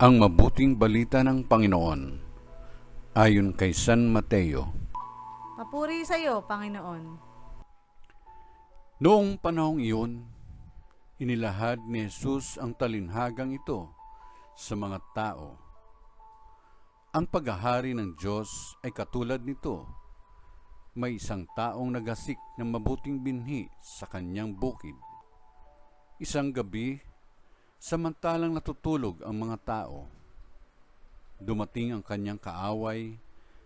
Ang mabuting balita ng Panginoon ayon kay San Mateo. Papuri sa iyo, Panginoon. Noong panahong iyon, inilahad ni Jesus ang talinhagang ito sa mga tao. Ang paghahari ng Diyos ay katulad nito. May isang taong naghasik ng mabuting binhi sa kanyang bukid. Isang gabi, samantalang natutulog ang mga tao, dumating ang kanyang kaaway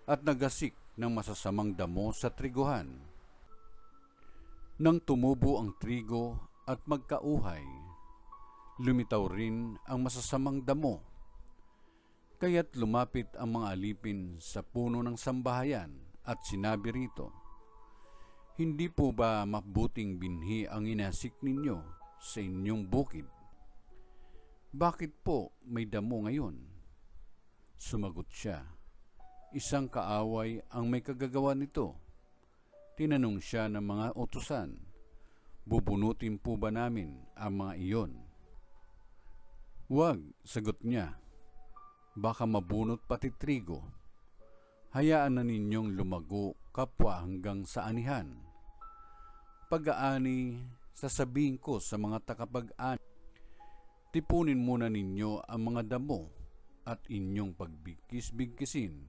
at nagasik ng masasamang damo sa triguhan. Nang tumubo ang trigo at magkauhay, lumitaw rin ang masasamang damo. Kaya't lumapit ang mga alipin sa puno ng sambahayan at sinabi rito, "Hindi po ba mabuting binhi ang inasik ninyo sa inyong bukid? Bakit po may damo ngayon?" Sumagot siya, "Isang kaaway ang may kagagawa nito." Tinanong siya ng mga utusan, "Bubunutin po ba namin ang mga iyon?" "Huwag," sagot niya, "baka mabunot pati trigo. Hayaan na ninyong lumago kapwa hanggang sa anihan. Pag-aani, sasabihin ko sa mga takapag-ani, tipunin muna ninyo ang mga damo at inyong pagbigkis-bigkisin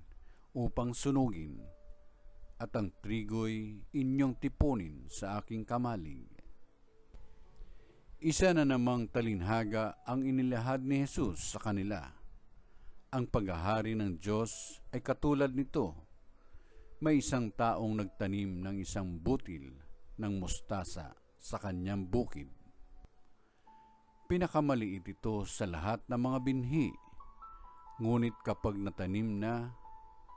upang sunugin, at ang trigo'y inyong tipunin sa aking kamalig." Isa na namang talinhaga ang inilahad ni Jesus sa kanila. Ang paghahari ng Diyos ay katulad nito. May isang taong nagtanim ng isang butil ng mustasa sa kanyang bukid. Pinakamaliit ito sa lahat ng mga binhi, ngunit kapag natanim na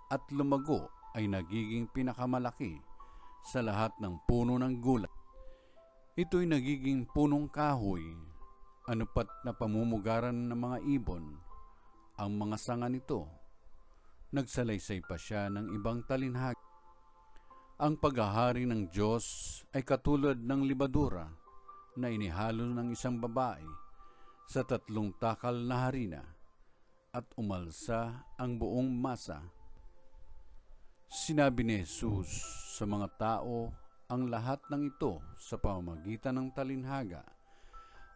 at lumago ay nagiging pinakamalaki sa lahat ng puno ng gulay. Ito'y nagiging punong kahoy, anupat na pamumugaran ng mga ibon ang mga sanga nito. Nagsalaysay pa siya ng ibang talinhaga. Ang paghahari ng Diyos ay katulad ng libadura na inihalo ng isang babae sa 3 takal na harina at umalsa ang buong masa. Sinabi ni Jesus sa mga tao ang lahat ng ito sa pamamagitan ng talinhaga,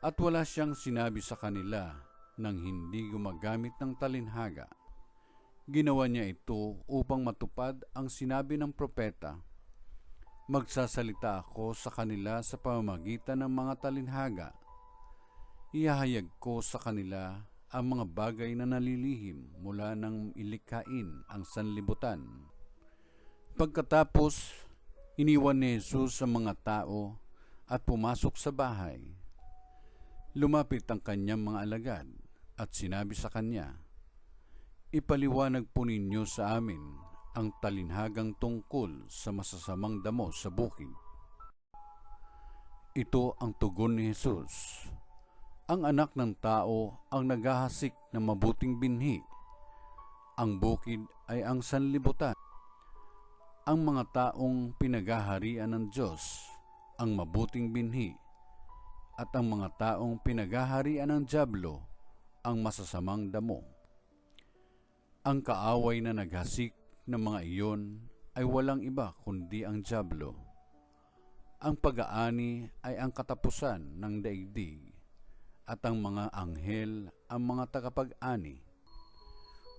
at wala siyang sinabi sa kanila nang hindi gumagamit ng talinhaga. Ginawa niya ito upang matupad ang sinabi ng propeta, "Magsasalita ako sa kanila sa pamamagitan ng mga talinhaga. Ihahayag ko sa kanila ang mga bagay na nalilihim mula nang ilikhain ang sanlibutan." Pagkatapos, iniwan ni Jesus ang mga tao at pumasok sa bahay. Lumapit ang kanyang mga alagad at sinabi sa kanya, "Ipaliwanag po ninyo sa amin ang talinhagang tungkol sa masasamang damo sa bukid." Ito ang tugon ni Jesus, "Ang anak ng tao ang naghahasik ng mabuting binhi. Ang bukid ay ang sanlibutan. Ang mga taong pinaghaharian ng Diyos ang mabuting binhi, at ang mga taong pinaghaharian ng dyablo ang masasamang damo. Ang kaaway na naghasik ng mga iyon ay walang iba kundi ang dyablo. Ang pag-aani ay ang katapusan ng daigdig, at ang mga anghel ang mga tagapag-ani.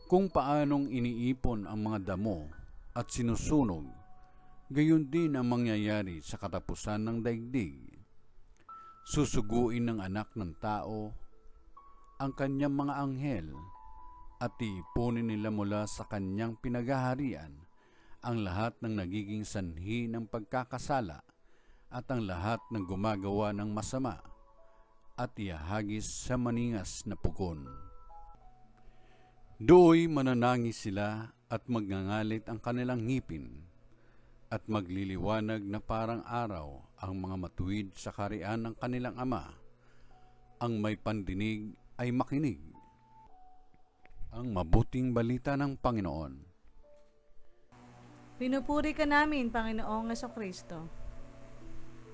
Kung paanong iniipon ang mga damo at sinusunog, gayon din ang mangyayari sa katapusan ng daigdig. Susuguin ng anak ng tao ang kanyang mga anghel, at iipunin nila mula sa kanyang pinaghaharian ang lahat ng nagiging sanhi ng pagkakasala at ang lahat ng gumagawa ng masama, at iahagis sa maningas na pugon. Dooy mananangis sila at magngangalit ang kanilang ngipin, at magliliwanag na parang araw ang mga matuwid sa kaharian ng kanilang Ama. Ang may pandinig ay makinig." Ang mabuting balita ng Panginoon. Pinupuri ka namin, Panginoong Jesucristo.